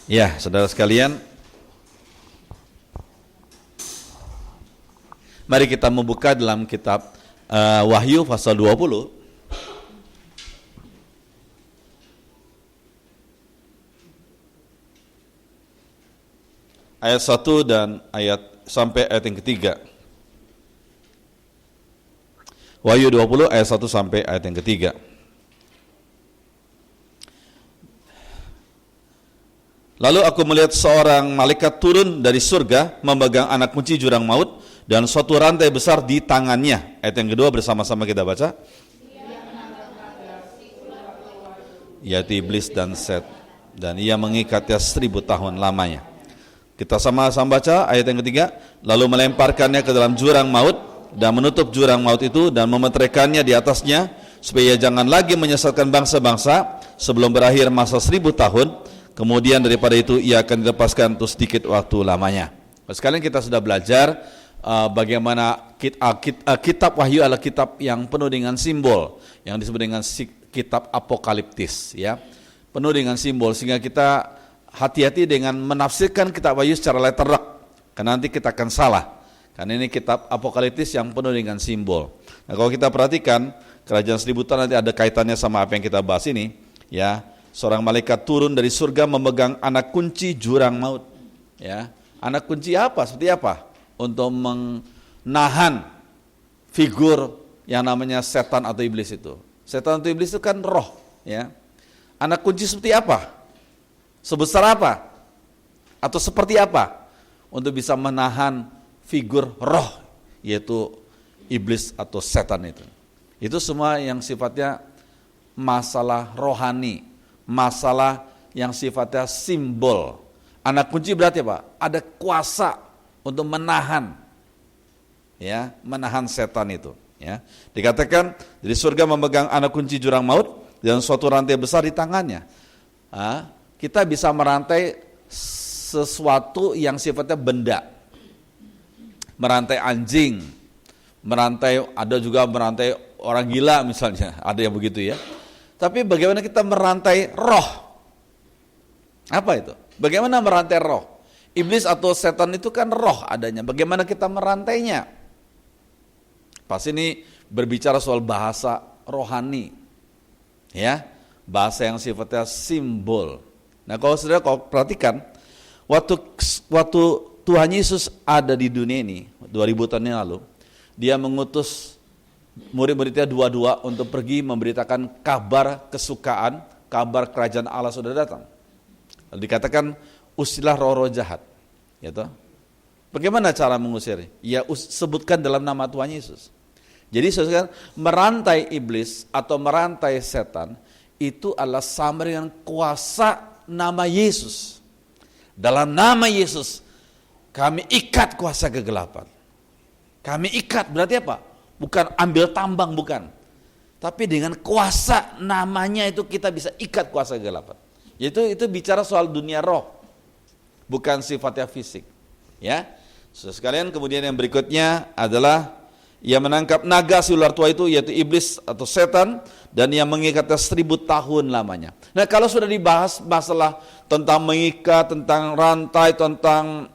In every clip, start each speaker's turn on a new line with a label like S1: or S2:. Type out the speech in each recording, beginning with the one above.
S1: Ya, saudara sekalian, mari kita membuka dalam kitab Wahyu pasal 20. Ayat 1 dan sampai ayat yang ketiga. Wahyu 20 ayat 1 sampai ayat yang ketiga. Lalu aku melihat seorang malaikat turun dari surga memegang anak kunci jurang maut dan suatu rantai besar di tangannya. Ayat yang kedua bersama-sama kita baca. Yaitu iblis dan Set, dan ia mengikatnya 1000 tahun lamanya. Kita sama-sama baca ayat yang ketiga. Lalu melemparkannya ke dalam jurang maut dan menutup jurang maut itu dan memeteraikannya di atasnya supaya jangan lagi menyesatkan bangsa-bangsa sebelum berakhir masa 1000 tahun. Kemudian daripada itu ia akan dilepaskan untuk sedikit waktu lamanya. Sekalian kita sudah belajar bagaimana kitab Wahyu adalah kitab yang penuh dengan simbol, yang disebut dengan kitab apokaliptis, ya. Penuh dengan simbol, sehingga kita hati-hati dengan menafsirkan kitab Wahyu secara letterlock, karena nanti kita akan salah. Karena ini kitab apokaliptis yang penuh dengan simbol. Nah, kalau kita perhatikan kerajaan 1000 tahun nanti ada kaitannya sama apa yang kita bahas ini, ya. Seorang malaikat turun dari surga memegang anak kunci jurang maut, ya. Anak kunci apa? Seperti apa? Untuk menahan figur yang namanya setan atau iblis itu. Setan atau iblis itu kan roh, ya. Anak kunci seperti apa? Sebesar apa? Atau seperti apa? Untuk bisa menahan figur roh, yaitu iblis atau setan itu. Itu semua yang sifatnya masalah rohani, masalah yang sifatnya simbol. Anak kunci berarti apa? Ada kuasa untuk menahan, ya, menahan setan itu, ya. Dikatakan dari surga memegang anak kunci jurang maut dan suatu rantai besar di tangannya. Kita bisa merantai sesuatu yang sifatnya benda, merantai anjing, merantai, ada juga merantai orang gila misalnya, ada yang begitu, ya. Tapi bagaimana kita merantai roh? Apa itu? Bagaimana merantai roh? Iblis atau setan itu kan roh adanya. Bagaimana kita merantainya? Pas ini berbicara soal bahasa rohani, ya, bahasa yang sifatnya simbol. Nah, kalau saudara perhatikan, waktu Tuhan Yesus ada di dunia ini 2000 tahun yang lalu, dia mengutus murid-muridnya dua-dua untuk pergi memberitakan kabar kesukaan, kabar kerajaan Allah sudah datang. Lalu dikatakan usirlah roh-roh jahat, gitu. Bagaimana cara mengusir? Ya, sebutkan dalam nama Tuhan Yesus. Jadi saudara, merantai iblis atau merantai setan itu adalah sama dengan kuasa nama Yesus. Dalam nama Yesus kami ikat kuasa kegelapan. Kami ikat berarti apa? Bukan ambil tambang, bukan. Tapi dengan kuasa namanya itu kita bisa ikat kuasa kegelapan. Itu bicara soal dunia roh, bukan sifatnya fisik, ya. Saudara sekalian, kemudian yang berikutnya adalah ia menangkap naga si ular tua itu, yaitu iblis atau setan, dan ia mengikatnya 1000 tahun lamanya. Nah, kalau sudah dibahas masalah tentang mengikat, tentang rantai, tentang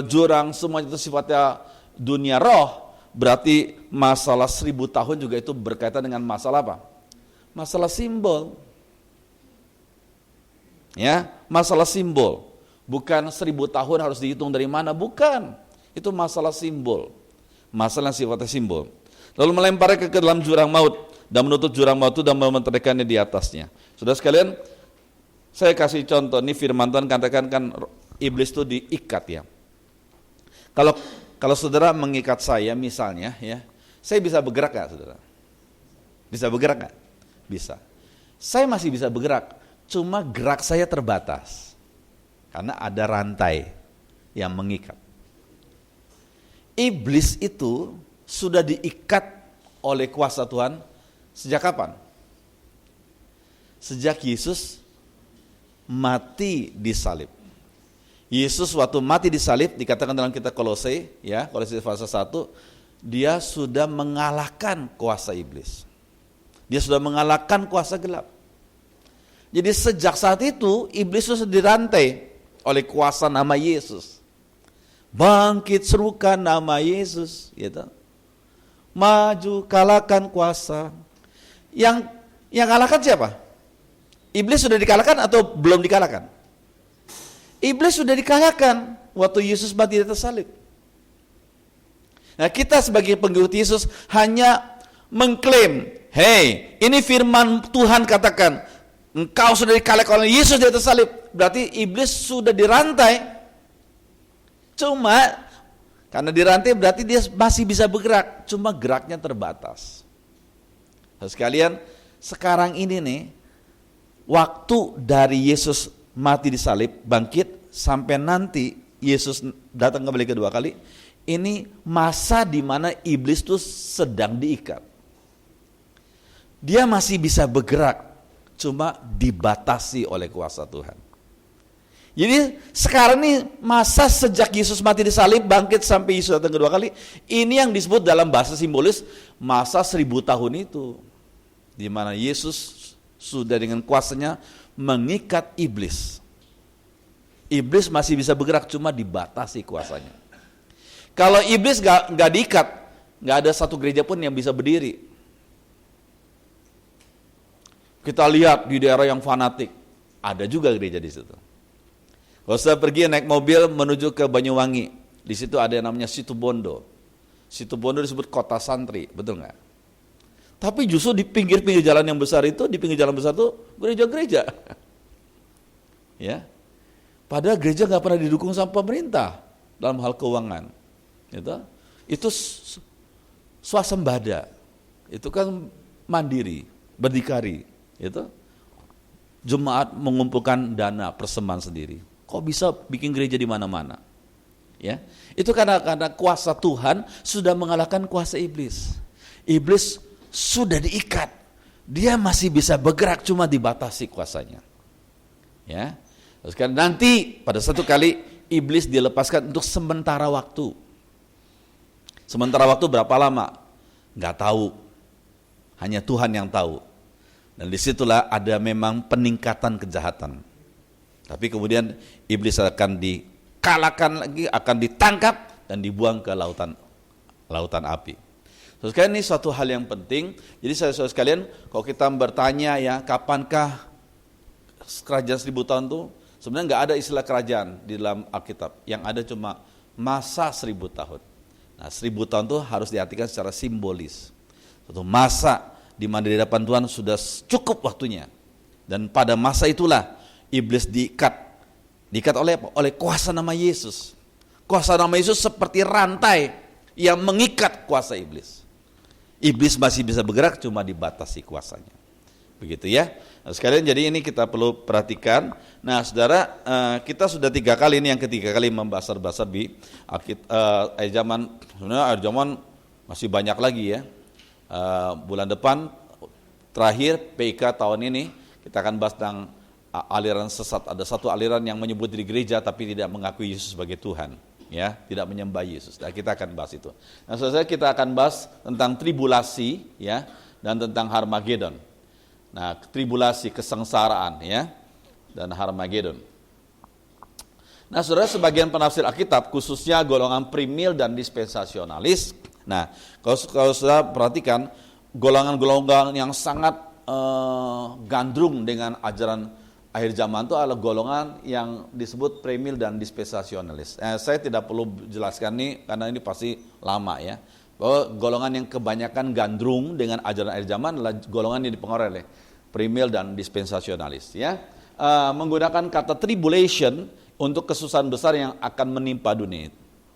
S1: jurang, semua itu sifatnya dunia roh. Berarti masalah 1000 tahun juga itu berkaitan dengan masalah apa? Masalah simbol. Ya, masalah simbol. Bukan 1000 tahun harus dihitung dari mana, bukan. Itu masalah simbol. Masalah sifatnya simbol. Lalu melemparnya ke dalam jurang maut dan menutup jurang maut itu dan mementerikannya di atasnya. Saudara sekalian, saya kasih contoh, ini firman Tuhan katakan kan iblis itu diikat, ya. Kalau saudara mengikat saya misalnya, ya, saya bisa bergerak gak, saudara? Bisa bergerak gak? Bisa. Saya masih bisa bergerak, cuma gerak saya terbatas. Karena ada rantai yang mengikat. Iblis itu sudah diikat oleh kuasa Tuhan sejak kapan? Sejak Yesus mati di salib. Yesus waktu mati di salib, dikatakan dalam kitab Kolose, ya, Kolose pasal 1, dia sudah mengalahkan kuasa iblis. Dia sudah mengalahkan kuasa gelap. Jadi sejak saat itu iblis sudah dirantai oleh kuasa nama Yesus. Bangkit, serukan nama Yesus, gitu. Maju, kalahkan kuasa. Yang kalahkan siapa? Iblis sudah dikalahkan atau belum dikalahkan? Iblis sudah dikalahkan waktu Yesus mati di atas salib. Nah, kita sebagai pengikut Yesus hanya mengklaim, hey, ini firman Tuhan katakan, engkau sudah dikalahkan oleh Yesus di atas salib. Berarti iblis sudah dirantai. Cuma karena dirantai berarti dia masih bisa bergerak, cuma geraknya terbatas. Nah, sekalian, sekarang ini nih, waktu dari Yesus mati di salib, bangkit, sampai nanti Yesus datang kembali kedua kali, ini masa di mana iblis itu sedang diikat. Dia masih bisa bergerak, cuma dibatasi oleh kuasa Tuhan. Jadi sekarang ini masa sejak Yesus mati di salib, bangkit sampai Yesus datang kedua kali, ini yang disebut dalam bahasa simbolis masa 1000 tahun itu, di mana Yesus sudah dengan kuasanya mengikat iblis. Iblis masih bisa bergerak, cuma dibatasi kuasanya. Kalau iblis gak diikat, gak ada satu gereja pun yang bisa berdiri. Kita lihat di daerah yang fanatik, ada juga gereja di situ. Kalau saya pergi naik mobil menuju ke Banyuwangi, di situ ada yang namanya Situbondo. Situbondo disebut kota santri, betul nggak? Tapi justru di pinggir-pinggir jalan yang besar itu, di pinggir jalan besar itu gereja-gereja. Ya, padahal gereja nggak pernah didukung sama pemerintah dalam hal keuangan. Itu swasembada, itu kan mandiri, berdikari. Jemaat mengumpulkan dana persembahan sendiri. Kok bisa bikin gereja di mana-mana? Ya, itu karena kuasa Tuhan sudah mengalahkan kuasa iblis. Iblis sudah diikat, dia masih bisa bergerak, cuma dibatasi kuasanya. Ya, terus kan nanti pada satu kali iblis dilepaskan untuk sementara waktu. Sementara waktu berapa lama? Nggak tahu, hanya Tuhan yang tahu. Dan disitulah ada memang peningkatan kejahatan. Tapi kemudian iblis akan dikalahkan lagi, akan ditangkap dan dibuang ke lautan api. Terus sekalian, ini suatu hal yang penting. Jadi saudara sekalian, kalau kita bertanya ya, kapankah kerajaan 1000 tahun itu? Sebenarnya nggak ada istilah kerajaan di dalam Alkitab. Yang ada cuma masa 1000 tahun. Nah, 1000 tahun itu harus diartikan secara simbolis. Suatu masa di mana di hadapan Tuhan sudah cukup waktunya. Dan pada masa itulah iblis diikat oleh apa? Oleh kuasa nama Yesus. Kuasa nama Yesus seperti rantai yang mengikat kuasa iblis. Iblis masih bisa bergerak, cuma dibatasi kuasanya. Begitu ya. Nah, sekalian, jadi ini kita perlu perhatikan. Nah, saudara, kita sudah 3 kali, ini yang ketiga kali membasar-basar di akhir zaman. Sebenarnya akhir zaman masih banyak lagi ya. Bulan depan terakhir PIK tahun ini kita akan bahas tentang aliran sesat. Ada satu aliran yang menyebut diri gereja tapi tidak mengakui Yesus sebagai Tuhan, ya, tidak menyembah Yesus. Nah, kita akan bahas itu. Nah, saudara, kita akan bahas tentang tribulasi, ya, dan tentang Harmagedon. Nah, tribulasi, kesengsaraan, ya, dan Harmagedon. Nah, saudara, sebagian penafsir Alkitab, khususnya golongan premil dan dispensasionalis. Nah, kalau saudara perhatikan, golongan-golongan yang sangat gandrung dengan ajaran akhir zaman itu adalah golongan yang disebut premil dan dispensasionalis. Saya tidak perlu jelaskan ini karena ini pasti lama ya. Bahwa golongan yang kebanyakan gandrung dengan ajaran akhir zaman adalah golongan yang dipengaruhi oleh premil dan dispensasionalis ya. Menggunakan kata tribulation untuk kesusahan besar yang akan menimpa dunia.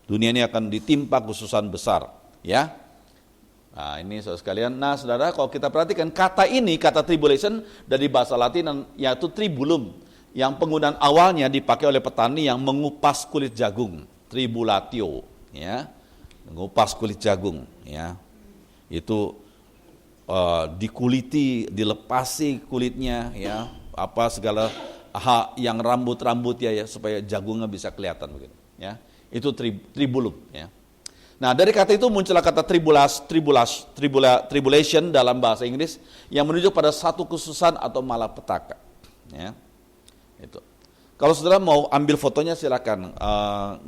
S1: Dunia ini akan ditimpa kesusahan besar ya. Nah, ini saudara sekalian. Nah, saudara, kalau kita perhatikan kata ini, kata tribulation dari bahasa Latin yaitu tribulum, yang penggunaan awalnya dipakai oleh petani yang mengupas kulit jagung, tribulatio, ya, mengupas kulit jagung, ya, itu dikuliti, dilepasi kulitnya, ya, apa segala yang rambut ya, supaya jagungnya bisa kelihatan begitu, ya, itu tribulum, ya. Nah, dari kata itu muncullah kata tribulation dalam bahasa Inggris yang menunjuk pada satu kesusahan atau malapetaka. Ya, itu. Kalau saudara mau ambil fotonya silakan,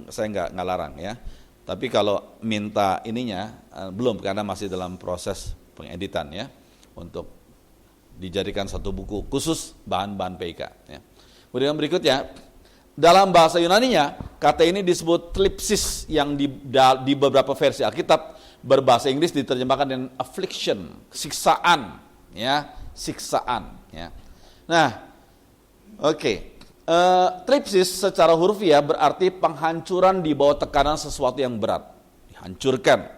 S1: saya nggak larang ya. Tapi kalau minta ininya belum, karena masih dalam proses pengeditan ya, untuk dijadikan satu buku khusus bahan-bahan PIK. Ya. Kemudian berikutnya, dalam bahasa Yunaninya kata ini disebut thlipsis, yang di beberapa versi Alkitab berbahasa Inggris diterjemahkan dengan affliction, siksaan, ya, siksaan. Ya. Nah, oke. Thlipsis secara hurufiah berarti penghancuran di bawah tekanan sesuatu yang berat. Dihancurkan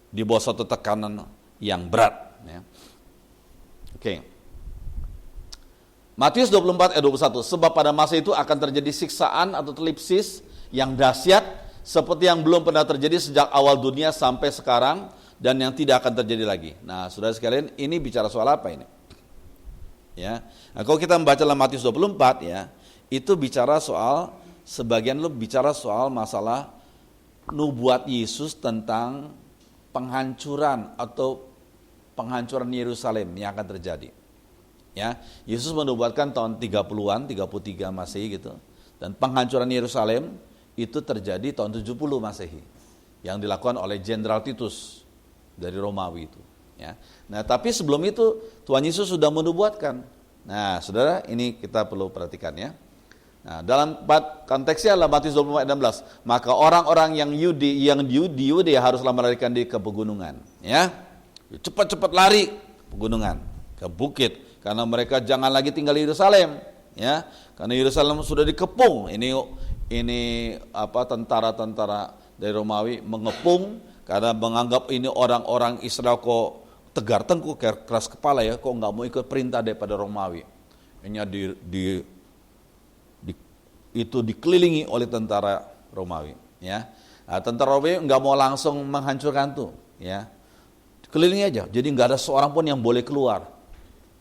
S1: di bawah suatu tekanan yang berat. Ya. Oke. Matius 24 ayat 21. Sebab pada masa itu akan terjadi siksaan atau thlipsis yang dahsyat seperti yang belum pernah terjadi sejak awal dunia sampai sekarang, dan yang tidak akan terjadi lagi. Nah, saudara sekalian, ini bicara soal apa ini? Ya, nah, kalau kita membaca dalam Matius 24 ya, itu bicara soal, sebagian lu bicara soal masalah nubuat Yesus tentang penghancuran penghancuran Yerusalem yang akan terjadi. Ya, Yesus menubuatkan tahun 30-an, 33 Masehi gitu. Dan penghancuran Yerusalem itu terjadi tahun 70 Masehi yang dilakukan oleh Jenderal Titus dari Romawi itu. Ya. Nah, tapi sebelum itu Tuhan Yesus sudah menubuatkan. Nah, saudara, ini kita perlu perhatikan ya. Nah, dalam konteksnya adalah Matius 24 ayat 16. Maka orang-orang yang di Yudea haruslah melarikan diri ke pegunungan. Ya, cepat-cepat lari ke pegunungan, ke bukit, karena mereka jangan lagi tinggal di Yerusalem. Ya, karena Yerusalem sudah dikepung. Ini tentara-tentara dari Romawi mengepung karena menganggap ini orang-orang Israel kok tegar tengkuk, keras kepala ya, kok nggak mau ikut perintah daripada Romawi. Ini itu dikelilingi oleh tentara Romawi. Ya, nah, tentara Romawi nggak mau langsung menghancurkan tuh, ya, kelilingi aja. Jadi nggak ada seorang pun yang boleh keluar.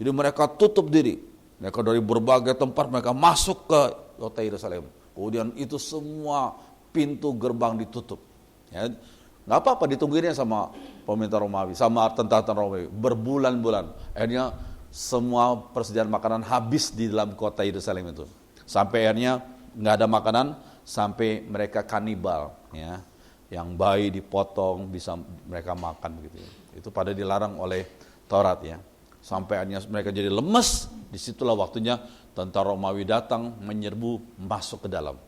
S1: Jadi mereka tutup diri. Mereka dari berbagai tempat mereka masuk ke kota Yerusalem. Kemudian itu semua pintu gerbang ditutup. Ya, nggak apa-apa, ditungguin sama pemerintah Romawi, sama tentara Romawi berbulan-bulan. Akhirnya semua persediaan makanan habis di dalam kota Yerusalem itu. Sampai akhirnya nggak ada makanan, sampai mereka kanibal, ya, yang bayi dipotong bisa mereka makan begitu. Itu pada dilarang oleh Taurat ya. Sampai akhirnya mereka jadi lemes. Disitulah waktunya tentara Romawi datang menyerbu masuk ke dalam,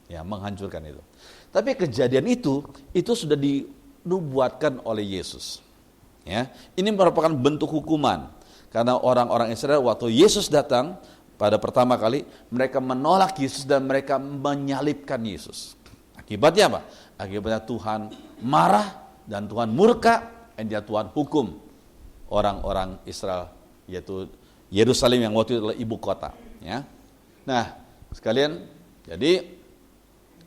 S1: ya, menghancurkan itu. Tapi kejadian itu sudah dinubuatkan oleh Yesus. Ya, ini merupakan bentuk hukuman karena orang-orang Israel waktu Yesus datang pada pertama kali mereka menolak Yesus dan mereka menyalibkan Yesus. Akibatnya apa? Akibatnya Tuhan marah dan Tuhan murka dan Tuhan hukum orang-orang Israel, yaitu Yerusalem yang waktu itu adalah ibu kota. Ya, nah sekalian, jadi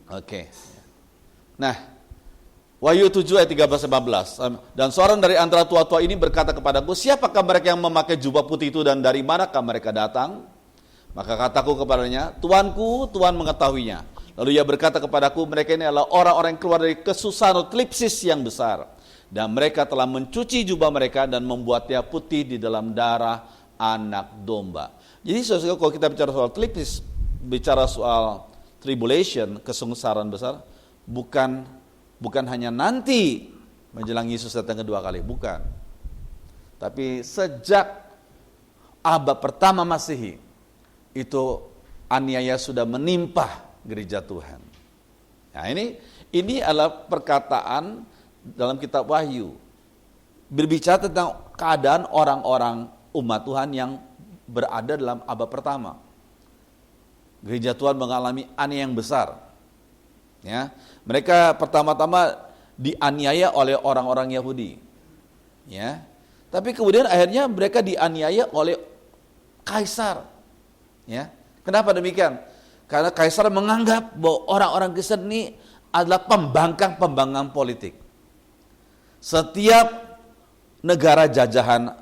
S1: oke. Nah, Wahyu 7 ayat 13-14. Dan seorang dari antara tua-tua ini berkata kepadaku, siapakah mereka yang memakai jubah putih itu dan dari manakah mereka datang? Maka kataku kepadanya, Tuanku, Tuhan mengetahuinya. Lalu ia berkata kepadaku, mereka ini adalah orang-orang yang keluar dari kesusahan thlipsis yang besar. Dan mereka telah mencuci jubah mereka dan membuatnya putih di dalam darah anak domba. Jadi saudara, kalau kita bicara soal thlipsis, bicara soal tribulation, kesungsaran besar, bukan hanya nanti menjelang Yesus datang kedua kali, bukan. Tapi sejak abad pertama Masehi, itu aniaya sudah menimpa gereja Tuhan. Nah, ini adalah perkataan dalam kitab Wahyu. Berbicara tentang keadaan orang-orang umat Tuhan yang berada dalam abad pertama. Gereja Tuhan mengalami aniaya yang besar. Ya, mereka pertama-tama dianiaya oleh orang-orang Yahudi. Ya. Tapi kemudian akhirnya mereka dianiaya oleh kaisar. Ya. Kenapa demikian? Karena kaisar menganggap bahwa orang-orang Kristen ini adalah pembangkang politik. Setiap negara jajahan,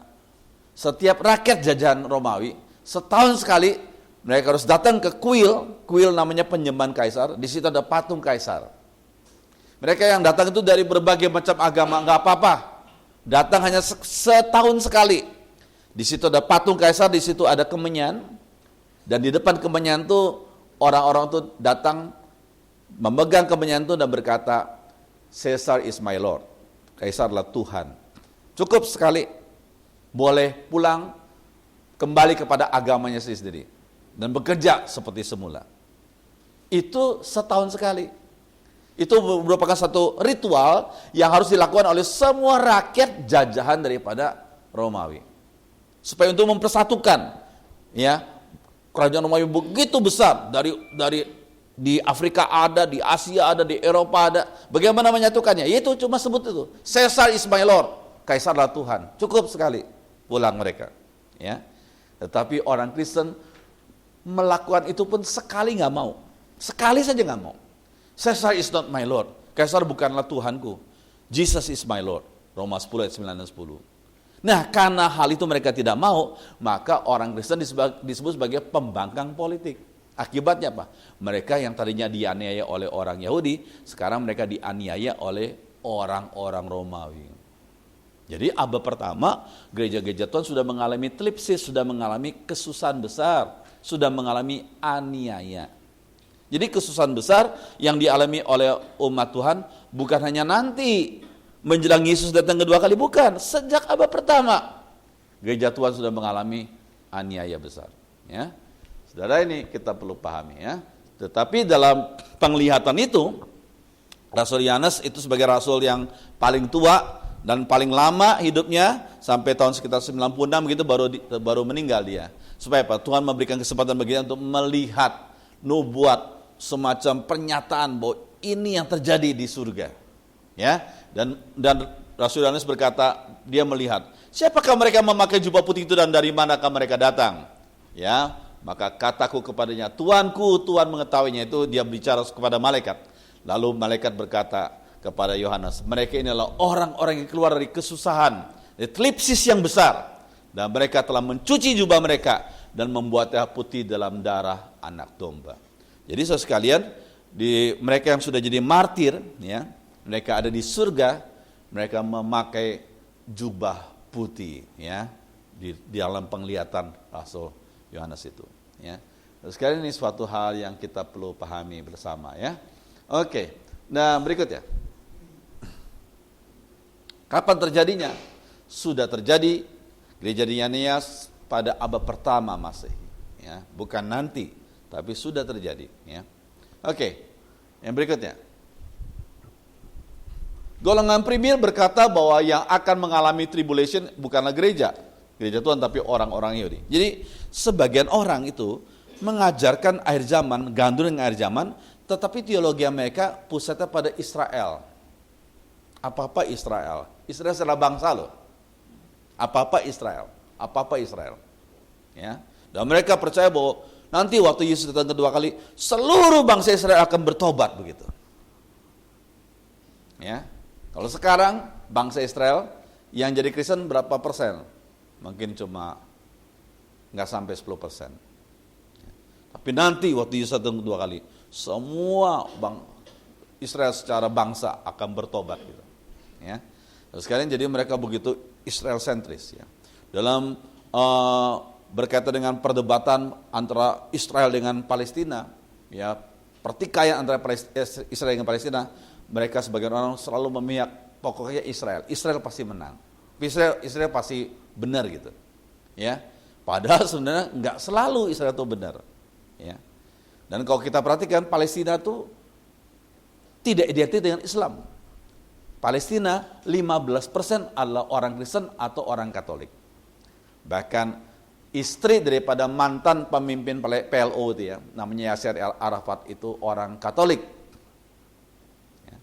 S1: setiap rakyat jajahan Romawi, setahun sekali mereka harus datang ke kuil namanya penyembahan kaisar. Di situ ada patung kaisar. Mereka yang datang itu dari berbagai macam agama, nggak apa-apa. Datang hanya setahun sekali. Di situ ada patung kaisar, di situ ada kemenyan, Dan di depan kemenyan itu orang-orang itu datang memegang kemenyan itu dan berkata, Caesar is my Lord. Kaisar adalah Tuhan. Cukup sekali, boleh pulang kembali kepada agamanya sendiri dan bekerja seperti semula. Itu setahun sekali. Itu merupakan satu ritual yang harus dilakukan oleh semua rakyat jajahan daripada Romawi. Supaya untuk mempersatukan, ya, kerajaan Romawi begitu besar, dari di Afrika ada, di Asia ada, di Eropa ada. Bagaimana menyatukannya? Itu cuma sebut itu. Caesar is my Lord. Kaisar adalah Tuhan. Cukup sekali pulang mereka. Ya. Tetapi orang Kristen melakukan itu pun sekali nggak mau. Sekali saja nggak mau. Caesar is not my Lord. Kaisar bukanlah Tuhanku. Jesus is my Lord. Roma 10 ayat 9 dan 10. Nah, karena hal itu mereka tidak mau, maka orang Kristen disebut sebagai pembangkang politik. Akibatnya apa? Mereka yang tadinya dianiaya oleh orang Yahudi, sekarang mereka dianiaya oleh orang-orang Romawi. Jadi abad pertama, gereja-gereja Tuhan sudah mengalami telipsis, sudah mengalami kesusahan besar, sudah mengalami aniaya. Jadi kesusahan besar yang dialami oleh umat Tuhan bukan hanya nanti menjelang Yesus datang kedua kali, bukan. Sejak abad pertama, gereja Tuhan sudah mengalami aniaya besar. Ya. Saudara, ini kita perlu pahami ya. Tetapi dalam penglihatan itu, Rasul Yohanes itu sebagai rasul yang paling tua dan paling lama hidupnya, sampai tahun sekitar 96 gitu baru meninggal dia. Supaya apa? Tuhan memberikan kesempatan bagi dia untuk melihat nubuat, semacam pernyataan bahwa ini yang terjadi di surga. Ya. Dan Rasul Yohanes berkata, dia melihat, siapakah mereka memakai jubah putih itu dan dari manakah mereka datang? Ya. Maka kataku kepadanya, Tuanku, Tuhan mengetahuinya. Itu dia bicara kepada malaikat. Lalu malaikat berkata kepada Yohanes, mereka ini adalah orang-orang yang keluar dari kesusahan, dari telipsis yang besar. Dan mereka telah mencuci jubah mereka dan membuatnya putih dalam darah anak domba. Jadi saudara sekalian, mereka yang sudah jadi martir, ya, mereka ada di surga, mereka memakai jubah putih, ya, di dalam penglihatan Rasul Yohanes itu, ya. Terus sekalian, ini suatu hal yang kita perlu pahami bersama, ya. Oke. Nah, berikutnya. Kapan terjadinya? Sudah terjadi gereja di Yanias pada abad pertama Masehi, ya. Bukan nanti, tapi sudah terjadi, ya. Oke. Yang berikutnya. Golongan premier berkata bahwa yang akan mengalami tribulation bukanlah gereja Tuhan, tapi orang-orang Yahudi. Jadi sebagian orang itu mengajarkan akhir zaman, gandul dengan akhir zaman, tetapi teologi mereka pusatnya pada Israel. Apa-apa Israel. Israel adalah bangsa loh. Apa-apa Israel. Apa-apa Israel. Ya. Dan mereka percaya bahwa nanti waktu Yesus datang kedua kali, seluruh bangsa Israel akan bertobat begitu. Ya. Kalau sekarang bangsa Israel yang jadi Kristen berapa persen? Mungkin cuma nggak sampai 10%. Tapi nanti waktu Yesus datang kedua kali, semua Israel secara bangsa akan bertobat gitu. Ya. Terus sekalian, jadi mereka begitu Israel sentris, ya. Dalam berkaitan dengan perdebatan antara Israel dengan Palestina, ya, pertikaian antara Israel dengan Palestina, mereka sebagian orang selalu memihak pokoknya Israel. Israel pasti menang. Israel pasti benar gitu. Ya. Padahal sebenarnya enggak selalu Israel itu benar. Ya. Dan kalau kita perhatikan, Palestina itu tidak identik dengan Islam. Palestina 15% adalah orang Kristen atau orang Katolik. Bahkan istri daripada mantan pemimpin PLO itu, ya, namanya Yasser Arafat, itu orang Katolik. Ya.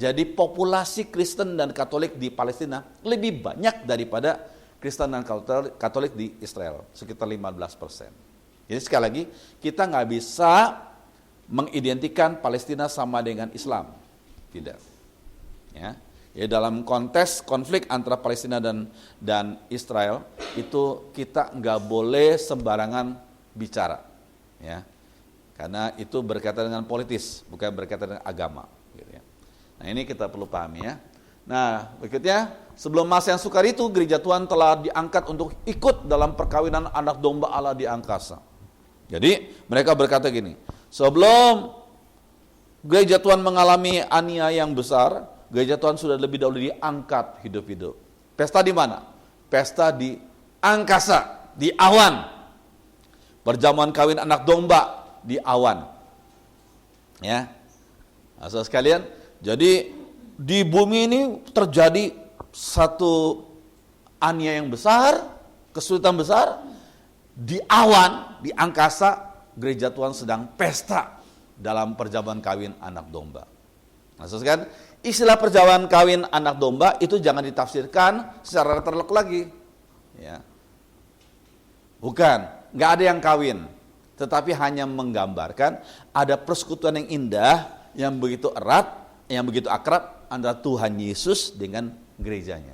S1: Jadi populasi Kristen dan Katolik di Palestina lebih banyak daripada Kristen dan Katolik di Israel, sekitar 15%. Jadi sekali lagi, kita nggak bisa mengidentikan Palestina sama dengan Islam, tidak. Ya, dalam konteks konflik antara Palestina dan Israel itu kita nggak boleh sembarangan bicara, ya, karena itu berkaitan dengan politis, bukan berkaitan dengan agama. Gitu ya. Nah, ini kita perlu pahami, ya. Nah, berikutnya, sebelum masa yang sukar itu, gereja Tuhan telah diangkat untuk ikut dalam perkawinan anak domba Allah di angkasa. Jadi mereka berkata gini, sebelum gereja Tuhan mengalami aniaya yang besar, gereja Tuhan sudah lebih dahulu diangkat hidup-hidup. Pesta di mana? Pesta di angkasa, di awan. Perjamuan kawin anak domba di awan. Ya. Nah, saudara sekalian, jadi di bumi ini terjadi satu aniaya yang besar, kesulitan besar. Di awan, di angkasa, gereja Tuhan sedang pesta dalam perjamuan kawin anak domba. Nah, saudara sekalian, istilah perjamuan kawin anak domba itu jangan ditafsirkan secara terlek lagi. Ya. Bukan, nggak ada yang kawin, tetapi hanya menggambarkan ada persekutuan yang indah, yang begitu erat, yang begitu akrab antara Tuhan Yesus dengan gerejanya.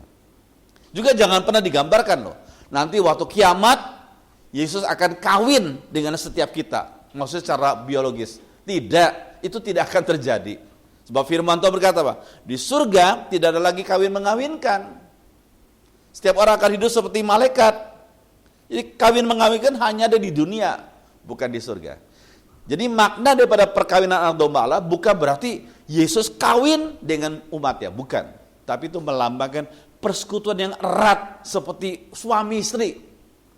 S1: Juga jangan pernah digambarkan loh, nanti waktu kiamat Yesus akan kawin dengan setiap kita, maksudnya secara biologis. Tidak, itu tidak akan terjadi. Sebab firman Tuhan berkata apa? Di surga tidak ada lagi kawin mengawinkan. Setiap orang akan hidup seperti malaikat. Jadi kawin mengawinkan hanya ada di dunia, bukan di surga. Jadi makna daripada perkawinan anak domba Allah bukan berarti Yesus kawin dengan umatnya, bukan. Tapi itu melambangkan persekutuan yang erat seperti suami istri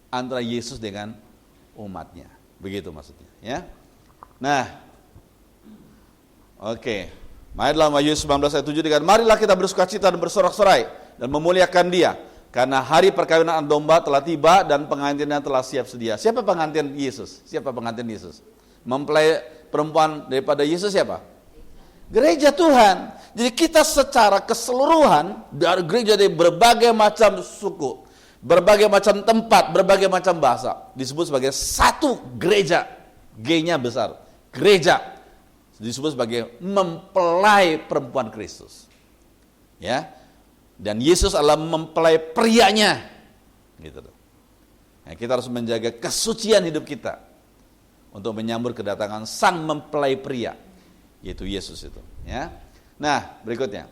S1: antara Yesus dengan umatnya. Begitu maksudnya, ya. Nah, oke. Mari dalam Wahyu 19 ayat 7 dikatakan, marilah kita bersukacita dan bersorak-sorai dan memuliakan Dia, karena hari perkawinan anak domba telah tiba dan pengantinnya telah siap sedia. Siapa pengantin Yesus? Siapa pengantin Yesus? Mempelai perempuan daripada Yesus siapa? Gereja Tuhan. Jadi kita secara keseluruhan dari gereja dari berbagai macam suku, berbagai macam tempat, berbagai macam bahasa disebut sebagai satu gereja. G-nya besar. Gereja disebut sebagai mempelai perempuan Kristus. Ya. Dan Yesus adalah mempelai prianya. Gitu. Nah, kita harus menjaga kesucian hidup kita untuk menyambut kedatangan sang mempelai pria, yaitu Yesus itu. Ya. Nah, berikutnya.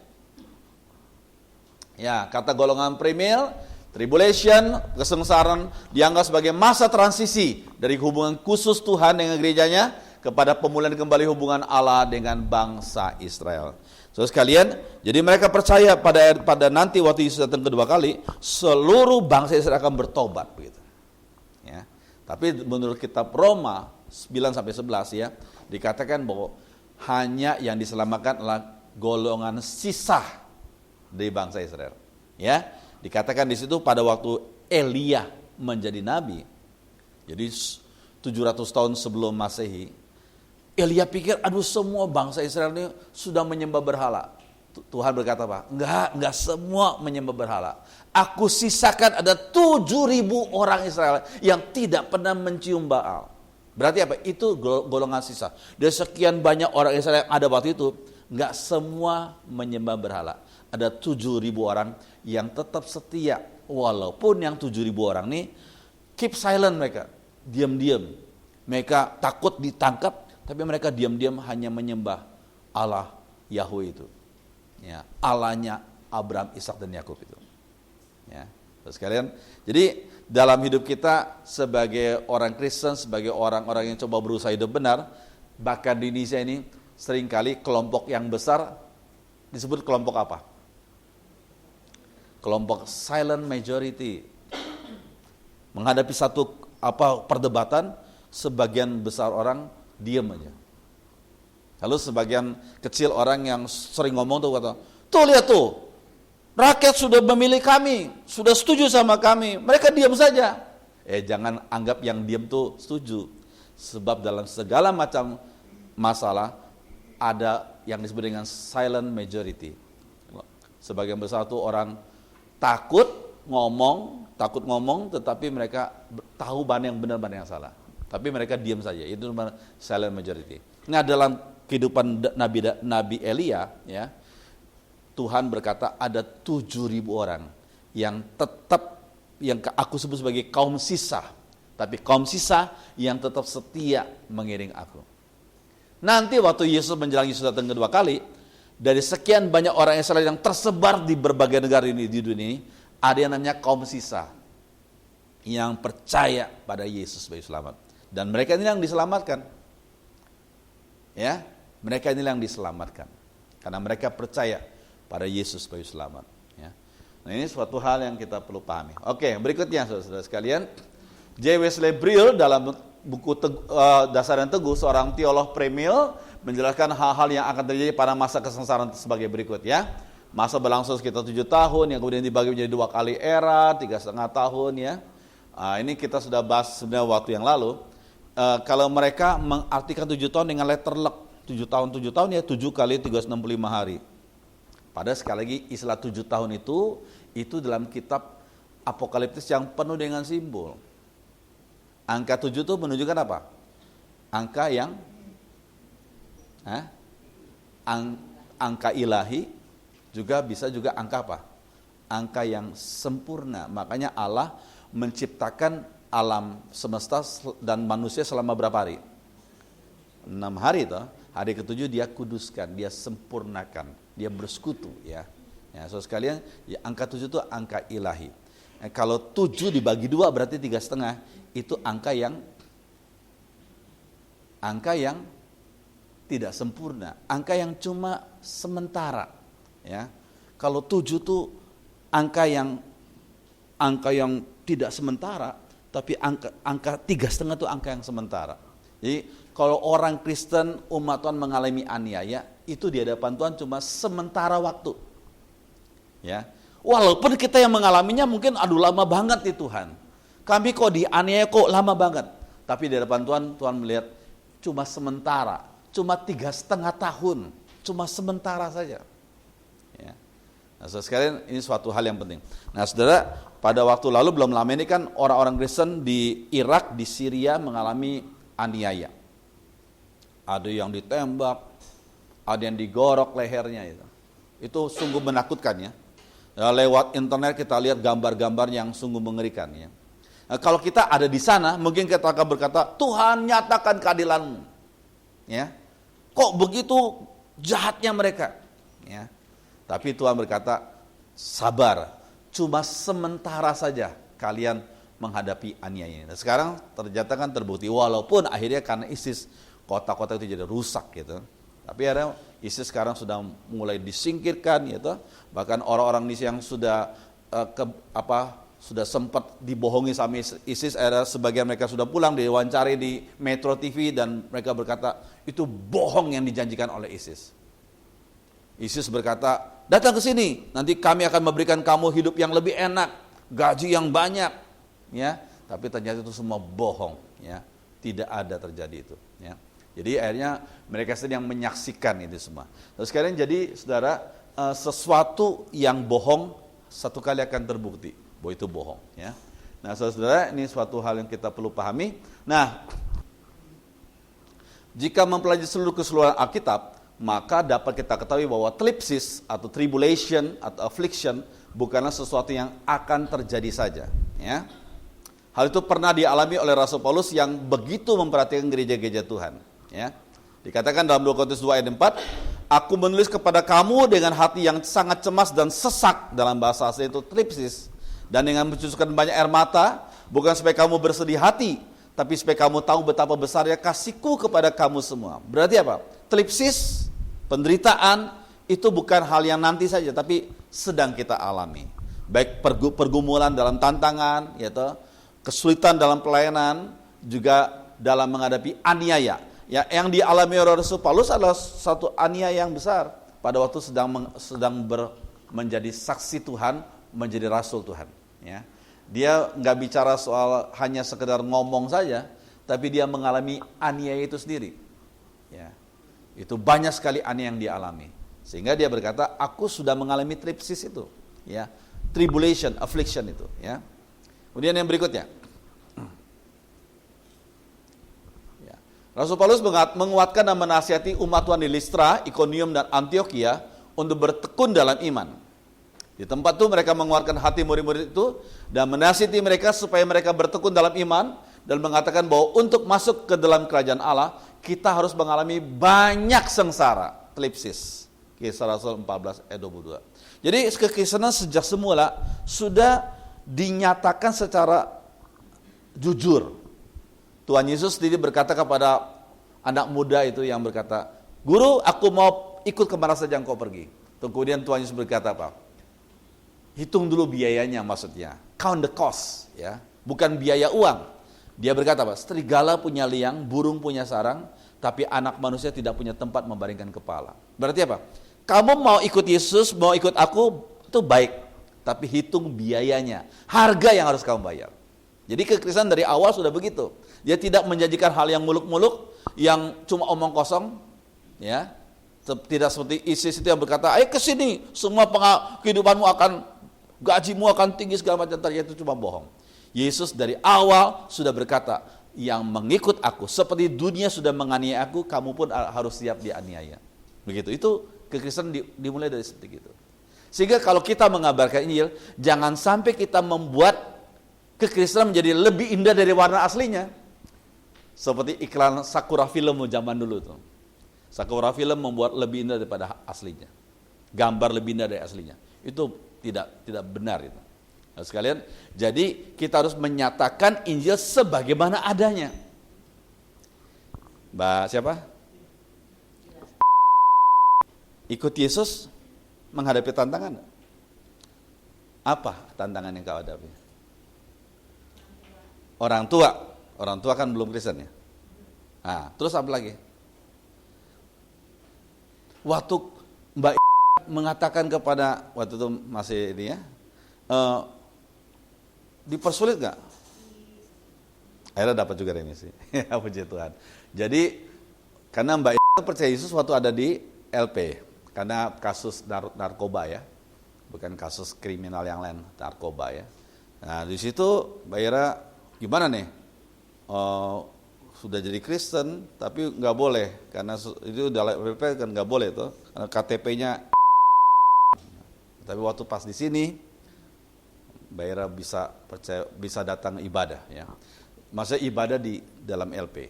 S1: Ya, kata golongan premier, tribulation, kesengsaraan dianggap sebagai masa transisi dari hubungan khusus Tuhan dengan gerejanya kepada pemulihan kembali hubungan Allah dengan bangsa Israel. Saudara sekalian, jadi mereka percaya pada nanti waktu Yesus datang kedua kali, seluruh bangsa Israel akan bertobat begitu. Ya. Tapi menurut kitab Roma 9-11 ya, dikatakan bahwa hanya yang diselamatkan adalah golongan sisa dari bangsa Israel. Ya, dikatakan di situ pada waktu Elia menjadi nabi. Jadi 700 tahun sebelum Masehi, Elia pikir, aduh semua bangsa Israel ini sudah menyembah berhala. Tuhan berkata apa? Enggak semua menyembah berhala. Aku sisakan ada 7.000 orang Israel yang tidak pernah mencium Baal. Berarti apa? Itu golongan sisa. Dari sekian banyak orang Israel yang ada waktu itu, enggak semua menyembah berhala. Ada 7.000 orang yang tetap setia. Walaupun yang 7.000 orang ini keep silent mereka. Diam-diam. Mereka takut ditangkap, tapi mereka diam-diam hanya menyembah Allah Yahweh itu. Ya, Allahnya Abraham, Ishak dan Yakub itu. Ya, terus sekalian. Jadi dalam hidup kita sebagai orang Kristen, sebagai orang-orang yang coba berusaha hidup benar, bahkan di Indonesia ini seringkali kelompok yang besar disebut kelompok apa? Kelompok silent majority. Menghadapi satu perdebatan, sebagian besar orang diam aja. Lalu sebagian kecil orang yang sering ngomong tuh kata, tuh lihat tuh, rakyat sudah memilih kami, sudah setuju sama kami, mereka diam saja. Jangan anggap yang diam tuh setuju. Sebab dalam segala macam masalah ada yang disebut dengan silent majority. Sebagian besar tuh orang takut ngomong, tetapi mereka tahu mana yang benar, mana yang salah. Tapi mereka diam saja, itu silent majority. Nah, dalam kehidupan Nabi Elia, ya, Tuhan berkata ada 7.000 orang yang tetap, yang aku sebut sebagai kaum sisa, tapi kaum sisa yang tetap setia mengiring aku. Nanti waktu Yesus menjelang Yesus datang kedua kali, dari sekian banyak orang Israel yang tersebar di berbagai negara ini di dunia ini, ada yang namanya kaum sisa yang percaya pada Yesus sebagai selamat. Dan mereka ini yang diselamatkan. Ya, mereka ini yang diselamatkan. Karena mereka percaya pada Yesus sebagai selamat. Ya. Nah, ini suatu hal yang kita perlu pahami. Oke, berikutnya saudara-saudara sekalian, J. Wesley Brill dalam buku Dasar dan Teguh, seorang teolog premil, menjelaskan hal-hal yang akan terjadi pada masa kesengsaraan sebagai berikut ya. Masa berlangsung sekitar 7 tahun, yang kemudian dibagi menjadi 2 kali era, 3,5 tahun ya. Ini kita sudah bahas sebenarnya waktu yang lalu. Kalau mereka mengartikan 7 tahun dengan letter luck, 7 tahun ya 7 kali 365 hari. Padahal sekali lagi istilah 7 tahun itu dalam kitab Apokaliptis yang penuh dengan simbol. Angka 7 itu menunjukkan apa? Angka yang angka ilahi, juga bisa juga angka apa? Angka yang sempurna. Makanya Allah menciptakan alam semesta dan manusia selama berapa hari? 6 hari toh. Hari ke-7 dia kuduskan, dia sempurnakan, dia bersekutu ya. Ya, so sekalian, ya, angka 7 itu angka ilahi. Kalau 7 dibagi 2 berarti 3,5, itu angka yang tidak sempurna, angka yang cuma sementara ya. Kalau 7 itu angka yang tidak sementara, tapi angka 3,5 itu angka yang sementara. Jadi kalau orang Kristen, umat Tuhan mengalami aniaya, itu di hadapan Tuhan cuma sementara waktu. Ya. Walaupun kita yang mengalaminya mungkin lama banget nih Tuhan. Kami kok dianiaya kok lama banget. Tapi di hadapan Tuhan, Tuhan melihat cuma sementara, cuma 3,5 tahun, cuma sementara saja. Ya. Nah, saudara sekalian, ini suatu hal yang penting. Nah, saudara, pada waktu lalu belum lama ini kan orang-orang Kristen di Irak, di Syria mengalami aniaya. Ada yang ditembak, ada yang digorok lehernya itu. Itu sungguh menakutkan ya. Lewat internet kita lihat gambar-gambar yang sungguh mengerikan ya. Nah, kalau kita ada di sana, mungkin kita akan berkata, Tuhan nyatakan keadilan-Mu. Ya. Kok begitu jahatnya mereka? Ya. Tapi Tuhan berkata, sabar, cuma sementara saja kalian menghadapi aniaya. Nah, sekarang ternyata kan terbukti, walaupun akhirnya karena ISIS kota-kota itu jadi rusak gitu. Tapi ada ISIS sekarang sudah mulai disingkirkan gitu. Bahkan orang-orang yang sudah sudah sempat dibohongi sama ISIS, ada sebagian mereka sudah pulang, diwawancari di Metro TV dan mereka berkata itu bohong yang dijanjikan oleh ISIS. ISIS berkata, datang ke sini, nanti kami akan memberikan kamu hidup yang lebih enak, gaji yang banyak, ya. Tapi ternyata itu semua bohong, ya. Tidak ada terjadi itu, ya. Jadi akhirnya mereka sedang menyaksikan itu semua. Terus sekarang jadi saudara, sesuatu yang bohong satu kali akan terbukti bahwa itu bohong. Ya. Nah saudara, ini suatu hal yang kita perlu pahami. Nah, jika mempelajari seluruh keseluruhan Alkitab, maka dapat kita ketahui bahwa thlipsis atau tribulation atau affliction bukanlah sesuatu yang akan terjadi saja. Ya. Hal itu pernah dialami oleh Rasul Paulus yang begitu memperhatikan gereja-gereja Tuhan. Ya. Dikatakan dalam 2 Korintus 2 ayat 4, aku menulis kepada kamu dengan hati yang sangat cemas dan sesak, dalam bahasa asli itu thlipsis, dan dengan mencucurkan banyak air mata, bukan supaya kamu bersedih hati, tapi supaya kamu tahu betapa besarnya kasihku kepada kamu semua. Berarti apa? Thlipsis, penderitaan, itu bukan hal yang nanti saja, tapi sedang kita alami. Baik pergumulan dalam tantangan, yaitu kesulitan dalam pelayanan, juga dalam menghadapi aniaya. Ya, yang dialami oleh Rasul Paulus adalah satu aniaya yang besar pada waktu sedang menjadi saksi Tuhan, menjadi rasul Tuhan. Ya. Dia nggak bicara soal hanya sekedar ngomong saja, tapi dia mengalami aniaya itu sendiri. Ya. Itu banyak sekali aniaya yang dialami. Sehingga dia berkata, aku sudah mengalami thlipsis itu. Ya. Tribulation, affliction itu. Ya. Kemudian yang berikutnya. Rasul Paulus menguatkan dan menasihati umat Tuhan di Listra, Ikonium, dan Antioquia untuk bertekun dalam iman. Di tempat itu mereka menguatkan hati murid-murid itu dan menasihati mereka supaya mereka bertekun dalam iman dan mengatakan bahwa untuk masuk ke dalam kerajaan Allah, kita harus mengalami banyak sengsara, thlipsis. Kisah Rasul 14 ayat 22. Jadi kekristenan sejak semula sudah dinyatakan secara jujur. Tuhan Yesus sendiri berkata kepada anak muda itu yang berkata, "Guru, aku mau ikut kemana saja engkau pergi." Kemudian Tuhan Yesus berkata apa? Hitung dulu biayanya, maksudnya count the cost, ya, bukan biaya uang. Dia berkata apa? Serigala punya liang, burung punya sarang, tapi anak manusia tidak punya tempat membaringkan kepala. Berarti apa? Kamu mau ikut Yesus, mau ikut aku, itu baik, tapi hitung biayanya, harga yang harus kamu bayar. Jadi kekristenan dari awal sudah begitu. Dia tidak menjanjikan hal yang muluk-muluk, yang cuma omong kosong, ya. Tidak seperti ISIS itu yang berkata, "Ayo ke sini, semua kehidupanmu akan, gajimu akan tinggi segala macam." Ternyata itu cuma bohong. Yesus dari awal sudah berkata, yang mengikut aku, seperti dunia sudah menganiaya aku, kamu pun harus siap dianiaya. Begitu. Itu kekristenan dimulai dari seperti itu. Sehingga kalau kita mengabarkan Injil, jangan sampai kita membuat kekristenan menjadi lebih indah dari warna aslinya. Seperti iklan Sakura Film zaman dulu tuh. Sakura Film membuat lebih indah daripada aslinya. Gambar lebih indah dari aslinya. Itu tidak benar itu. Nah, sekalian, jadi kita harus menyatakan Injil sebagaimana adanya. Mbak siapa? Ikut Yesus menghadapi tantangan. Apa tantangan yang kau hadapi? Orang tua kan belum Kristen ya. Nah, terus apa lagi? Waktu Mbak mengatakan kepada, waktu itu masih ini ya, dipersulit nggak? Akhirnya dapat juga remisi. Puji Tuhan. Jadi karena Mbak percaya Yesus waktu ada di LP, karena kasus narkoba ya, bukan kasus kriminal yang lain, narkoba ya. Nah di situ Mbak Ira gimana nih? Sudah jadi Kristen tapi nggak boleh karena itu udah LP kan nggak boleh tuh, karena KTP-nya. Tapi waktu pas di sini Mbak Ira bisa datang ibadah ya. Masa ibadah di dalam LP.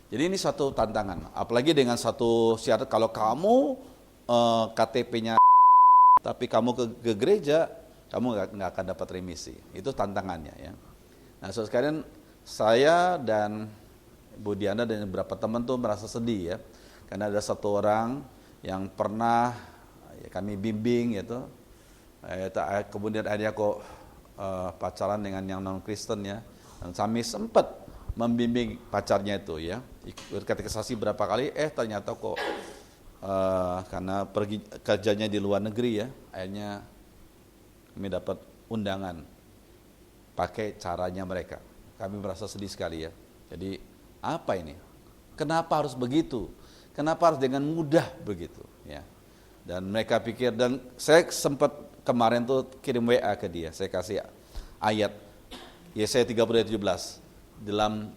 S1: Jadi ini satu tantangan. Apalagi dengan satu syarat, kalau kamu KTP-nya tapi kamu ke gereja, kamu nggak akan dapat remisi. Itu tantangannya ya. Nah, sekalian saya dan Bu Diana dan beberapa teman tuh merasa sedih ya, karena ada satu orang yang pernah ya, kami bimbing gitu, kemudian akhirnya kok pacaran dengan yang non Kristen ya, dan kami sempat membimbing pacarnya itu ya, ketika saksi berapa kali, ternyata kok karena pergi kerjanya di luar negeri ya, akhirnya kami dapat undangan pakai caranya mereka. Kami merasa sedih sekali ya. Jadi apa ini? Kenapa harus begitu? Kenapa harus dengan mudah begitu? Ya. Dan mereka pikir, dan saya sempat kemarin tuh kirim WA ke dia. Saya kasih ayat Yesaya 30 ayat 17. Dalam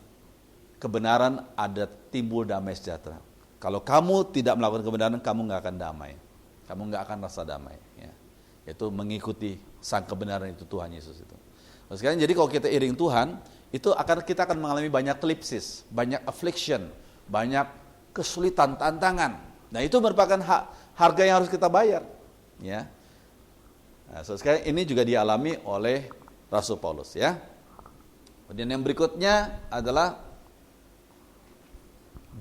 S1: kebenaran ada timbul damai sejahtera. Kalau kamu tidak melakukan kebenaran, kamu nggak akan damai. Kamu nggak akan rasa damai. Ya. Yaitu mengikuti sang kebenaran itu, Tuhan Yesus itu. Sekarang jadi kalau kita iring Tuhan, itu kita akan mengalami banyak klipsis, banyak affliction, banyak kesulitan, tantangan. Nah itu merupakan harga yang harus kita bayar. Ya. Nah, sekarang ini juga dialami oleh Rasul Paulus ya. Kemudian yang berikutnya adalah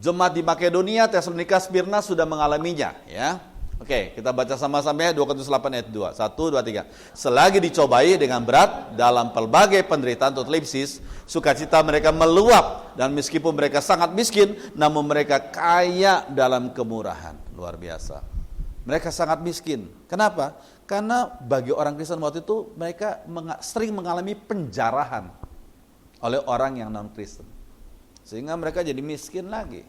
S1: jemaat di Makedonia, Tesalonika, Smyrna sudah mengalaminya ya. Oke, kita baca sama-sama ya, 2 Korintus 8 ayat 2. 1, 2, 3. Selagi dicobai dengan berat dalam pelbagai penderitaan atau klipsis, sukacita mereka meluap, dan meskipun mereka sangat miskin, namun mereka kaya dalam kemurahan. Luar biasa. Mereka sangat miskin. Kenapa? Karena bagi orang Kristen waktu itu mereka sering mengalami penjarahan oleh orang yang non-Kristen. Sehingga mereka jadi miskin lagi.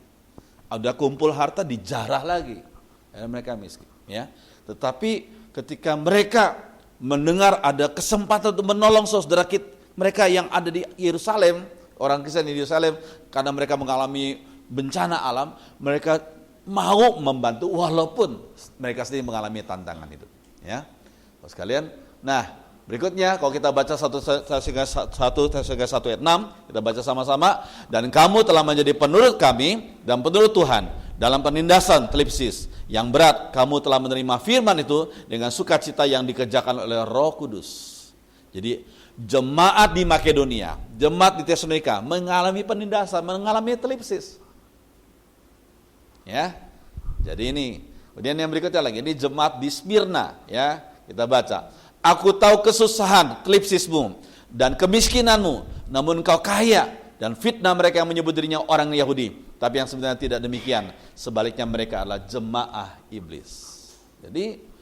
S1: Udah kumpul harta dijarah lagi. Mereka miskin ya. Tetapi ketika mereka mendengar ada kesempatan untuk menolong saudara mereka yang ada di Yerusalem, orang Kristen di Yerusalem, karena mereka mengalami bencana alam, mereka mau membantu walaupun mereka sendiri mengalami tantangan itu ya. Sekalian, nah berikutnya kalau kita baca 1 Tesalonika 1 ayat 6, kita baca sama-sama. Dan kamu telah menjadi penurut kami dan penurut Tuhan dalam penindasan klipsis yang berat. Kamu telah menerima firman itu dengan sukacita yang dikerjakan oleh Roh Kudus. Jadi jemaat di Makedonia, jemaat di Tesalonika mengalami penindasan, mengalami telipsis. Ya. Jadi ini, kemudian yang berikutnya lagi, ini jemaat di Smyrna, ya. Kita baca. Aku tahu kesusahan, telipsismu dan kemiskinanmu, namun engkau kaya, dan fitnah mereka yang menyebut dirinya orang Yahudi, tapi yang sebenarnya tidak demikian. Sebaliknya mereka adalah jemaah iblis. Jadi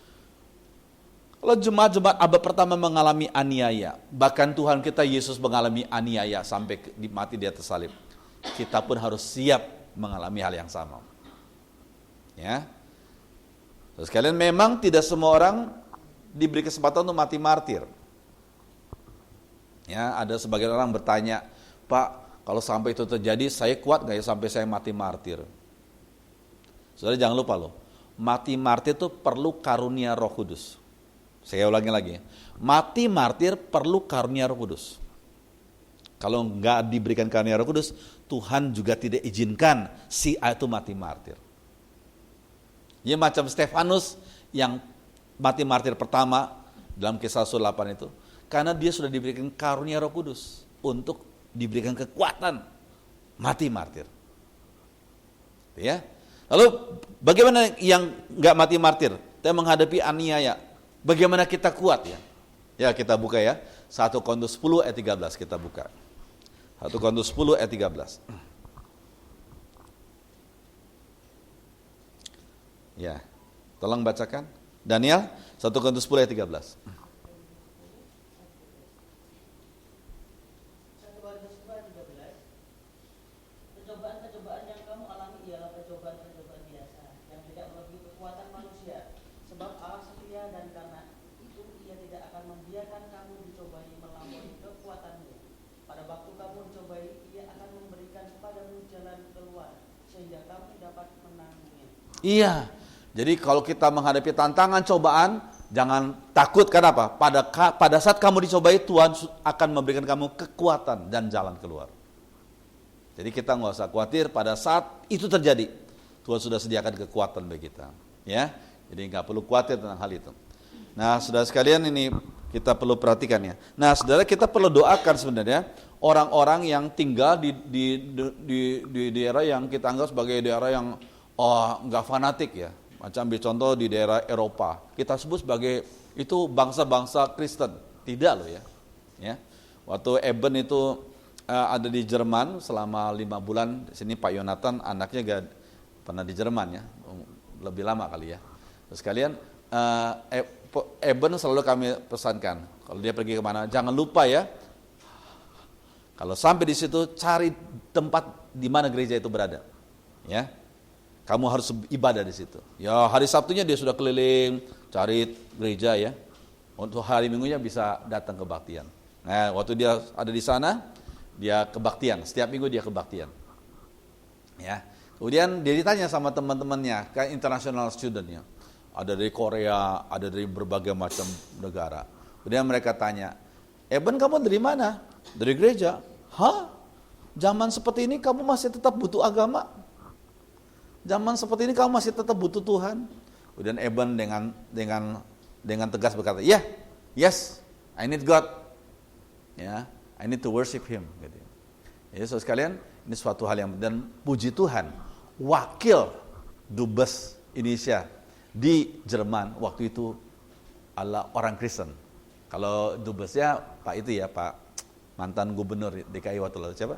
S1: kalau jemaat-jemaat abad pertama mengalami aniaya, bahkan Tuhan kita Yesus mengalami aniaya sampai mati di atas salib, kita pun harus siap mengalami hal yang sama. Ya. Terus kalian memang tidak semua orang diberi kesempatan untuk mati martir. Ya, ada sebagian orang bertanya, Pak, kalau sampai itu terjadi, saya kuat nggak ya sampai saya mati martir? Saudara jangan lupa loh, mati martir itu perlu karunia Roh Kudus. Saya ulangi lagi, mati martir perlu karunia Roh Kudus. Kalau nggak diberikan karunia Roh Kudus, Tuhan juga tidak izinkan si A itu mati martir. Ya macam Stefanus yang mati martir pertama dalam Kisah Rasul 8 itu, karena dia sudah diberikan karunia Roh Kudus untuk diberikan kekuatan mati martir. Ya. Lalu bagaimana yang nggak mati martir? Kita menghadapi aniaya. Bagaimana kita kuat ya? Ya kita buka ya. 1 Korintus 10 ayat 13 kita buka. 1 Korintus 10 ayat 13. Ya. Tolong bacakan. Daniel 1 Korintus 10 ayat 13.
S2: Percobaan-percobaan yang kamu alami ialah percobaan-percobaan biasa yang tidak melebihi kekuatan manusia. Sebab Allah setia dan karena itu Ia tidak akan membiarkan kamu dicobai melampaui kekuatanmu. Pada waktu kamu dicobai, Ia akan memberikan kepadamu jalan keluar sehingga kamu dapat menanggungnya.
S1: Iya. Jadi kalau kita menghadapi tantangan cobaan, jangan takut. Kenapa? Pada saat kamu dicobai, Tuhan akan memberikan kamu kekuatan dan jalan keluar. Jadi kita nggak usah khawatir pada saat itu terjadi. Tuhan sudah sediakan kekuatan bagi kita. Ya, jadi nggak perlu khawatir tentang hal itu. Nah, saudara sekalian ini kita perlu perhatikan ya. Nah, saudara kita perlu doakan sebenarnya orang-orang yang tinggal di daerah yang kita anggap sebagai daerah yang nggak fanatik ya. Macam ambil contoh di daerah Eropa, kita sebut sebagai itu bangsa-bangsa Kristen. Tidak loh ya. Ya. Waktu Eben itu ada di Jerman selama 5 bulan. Di sini Pak Yonatan anaknya gak pernah di Jerman ya, lebih lama kali ya. Terus kalian Eben selalu kami pesankan, kalau dia pergi kemana jangan lupa ya, kalau sampai di situ cari tempat di mana gereja itu berada, ya. Kamu harus ibadah di situ. Ya hari Sabtunya dia sudah keliling cari gereja ya. Untuk hari Minggunya bisa datang kebaktian. Nah waktu dia ada di sana, dia kebaktian, setiap minggu dia kebaktian. Ya. Kemudian dia ditanya sama teman-temannya, kayak international studentnya. Ada dari Korea, ada dari berbagai macam negara. Kemudian mereka tanya, Eben kamu dari mana? Dari gereja. Hah? Zaman seperti ini kamu masih tetap butuh agama? Zaman seperti ini kamu masih tetap butuh Tuhan? Kemudian Eben dengan tegas berkata, yes, I need God. Ya. I need to worship Him. Gitu. Jadi saudara sekalian, ini suatu hal yang, dan puji Tuhan, wakil Dubes Indonesia di Jerman waktu itu adalah orang Kristen. Kalau Dubesnya Pak itu ya, Pak mantan gubernur DKI waktu lalu siapa?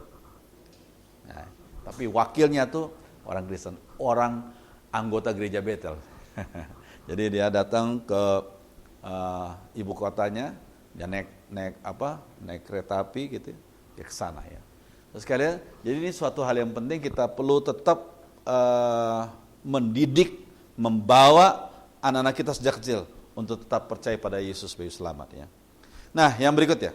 S1: Nah, tapi wakilnya tuh orang Kristen, orang anggota gereja Betel. Jadi dia datang ke ibu kotanya, dia naik kereta api gitu, dia ke sana ya. Terus sekalian, jadi ini suatu hal yang penting, kita perlu tetap mendidik, membawa anak-anak kita sejak kecil untuk tetap percaya pada Yesus sebagai selamat ya. Nah, yang berikutnya.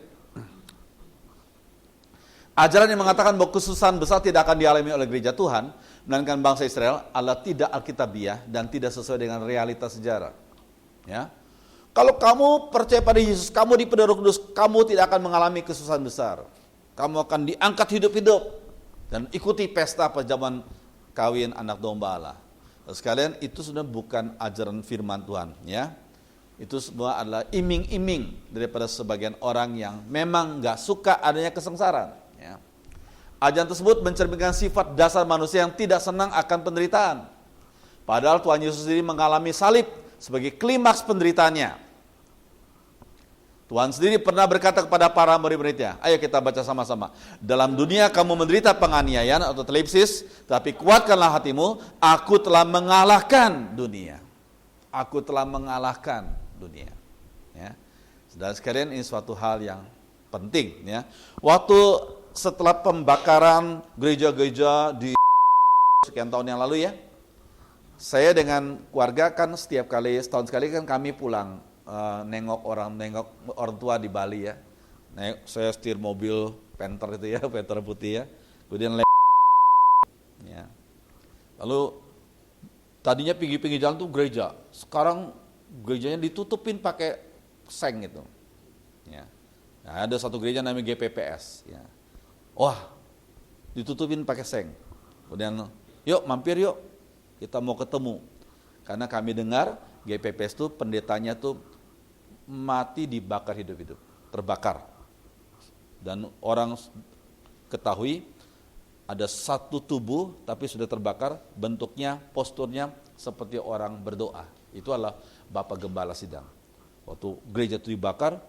S1: Ajaran yang mengatakan bahwa kesusahan besar tidak akan dialami oleh gereja Tuhan, melainkan bangsa Israel, adalah tidak alkitabiah dan tidak sesuai dengan realitas sejarah. Ya. Kalau kamu percaya pada Yesus, kamu dipenuhi Roh Kudus, kamu tidak akan mengalami kesusahan besar. Kamu akan diangkat hidup-hidup dan ikuti pesta perjamuan kawin anak domba Allah. Sekalian itu sudah bukan ajaran firman Tuhan, ya. Itu semua adalah iming-iming daripada sebagian orang yang memang nggak suka adanya kesengsaraan. Ya. Ajaran tersebut mencerminkan sifat dasar manusia yang tidak senang akan penderitaan. Padahal Tuhan Yesus sendiri mengalami salib sebagai klimaks penderitaannya. Tuhan sendiri pernah berkata kepada para murid-muridnya, ayo kita baca sama-sama. Dalam dunia kamu menderita penganiayaan atau telipsis, tapi kuatkanlah hatimu, aku telah mengalahkan dunia. Aku telah mengalahkan dunia. Ya. Saudara sekalian, ini suatu hal yang penting. Ya. Waktu setelah pembakaran gereja-gereja di sekian tahun yang lalu ya, saya dengan keluarga kan setiap kali, setahun sekali kan kami pulang nengok orang tua di Bali ya. Saya setir mobil Panther itu ya, Panther putih ya. Kemudian ya. Lalu tadinya pinggir-pinggir jalan tuh gereja. Sekarang gerejanya ditutupin pakai seng gitu. Ya. Nah, ada satu gereja namanya GPPS ya. Wah, ditutupin pakai seng. Kemudian, yuk mampir yuk, kita mau ketemu. Karena kami dengar GPPS itu pendetanya tuh mati dibakar hidup-hidup, terbakar. Dan orang ketahui ada satu tubuh tapi sudah terbakar, bentuknya, posturnya seperti orang berdoa. Itu adalah Bapak Gembala sidang. Waktu gereja itu dibakar,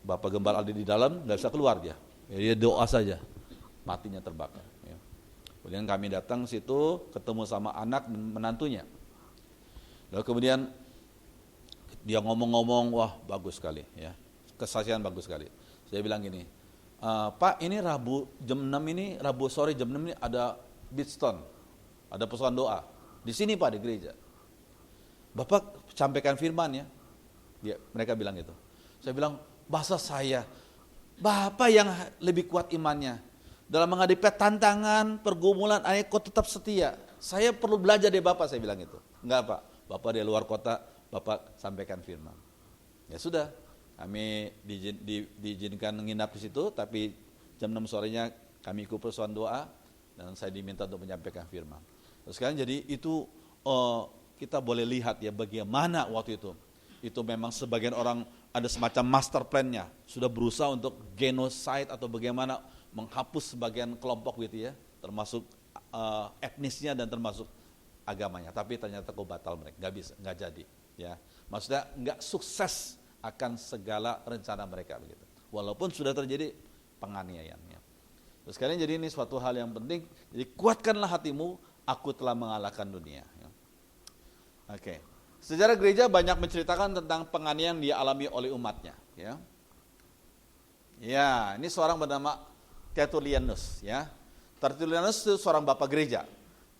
S1: Bapak Gembala ada di dalam, nggak bisa keluar dia. Ya, dia doa saja, matinya terbakar. Ya. Kemudian kami datang situ, ketemu sama anak dan menantunya. Lalu kemudian dia ngomong-ngomong, wah bagus sekali, ya, kesaksian bagus sekali. Saya bilang gini, Pak ini Rabu jam 6 ini, Rabu sore jam 6 ini ada Beatstone, ada persekutuan doa. Di sini Pak di gereja. Bapak sampaikan firman ya, mereka bilang gitu. Saya bilang, bahasa saya, Bapak yang lebih kuat imannya. Dalam menghadapi tantangan, pergumulan, kau tetap setia. Saya perlu belajar dari Bapak, saya bilang itu. Enggak Pak, Bapak di luar kota, Bapak sampaikan firman. Ya sudah, kami diizinkan menginap di situ, tapi jam 6 sorenya kami ikut persekutuan doa, dan saya diminta untuk menyampaikan firman. Terus sekarang jadi itu kita boleh lihat ya bagaimana waktu itu memang sebagian orang ada semacam master plan-nya, sudah berusaha untuk genocide atau bagaimana menghapus sebagian kelompok gitu ya, termasuk etnisnya dan termasuk agamanya, tapi ternyata kok batal mereka, nggak jadi, ya, maksudnya nggak sukses akan segala rencana mereka begitu, walaupun sudah terjadi penganiayaannya. Terus sekarang jadi ini suatu hal yang penting, jadi kuatkanlah hatimu, aku telah mengalahkan dunia. Ya. Oke, sejarah gereja banyak menceritakan tentang penganiayaan yang dialami oleh umatnya. Ya, ya, ini seorang bernama Tertullianus. Ya, Tertullianus itu seorang bapak gereja,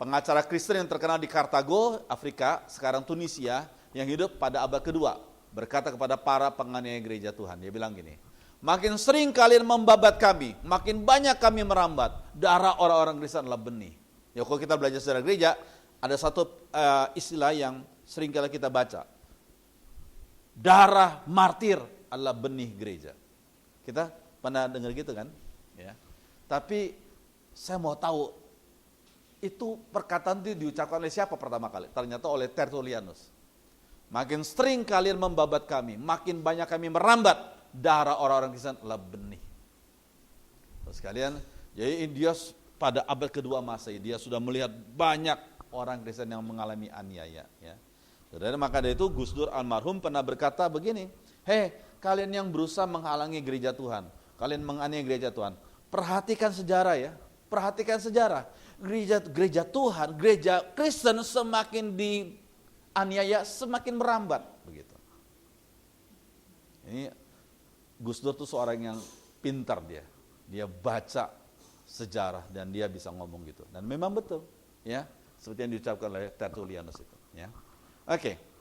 S1: pengacara Kristen yang terkenal di Kartago, Afrika, sekarang Tunisia, yang hidup pada abad kedua, berkata kepada para penganiaya gereja Tuhan. Dia bilang gini, makin sering kalian membabat kami, makin banyak kami merambat, darah orang-orang Kristen adalah benih. Ya, kalau kita belajar sejarah gereja, ada satu istilah yang sering kali kita baca, darah martir adalah benih gereja. Kita pernah dengar gitu kan? Ya. Tapi saya mau tahu, itu perkataan itu diucapkan oleh siapa pertama kali? Ternyata oleh Tertullianus. Makin sering kalian membabat kami, makin banyak kami merambat, darah orang-orang Kristen adalah benih. Terus kalian, jadi dia pada abad kedua Masehi, dia sudah melihat banyak orang Kristen yang mengalami aniaya. Ya. Dan maka dari itu Gus Dur almarhum pernah berkata begini, hei kalian yang berusaha menghalangi gereja Tuhan, kalian menganiaya gereja Tuhan, perhatikan sejarah ya, perhatikan sejarah. Gereja Tuhan, gereja Kristen semakin dianiaya, semakin merambat. Begitu. Ini Gus Dur itu seorang yang pintar dia baca sejarah dan dia bisa ngomong gitu. Dan memang betul, ya. Seperti yang diucapkan oleh Tertullianus itu, ya. Oke.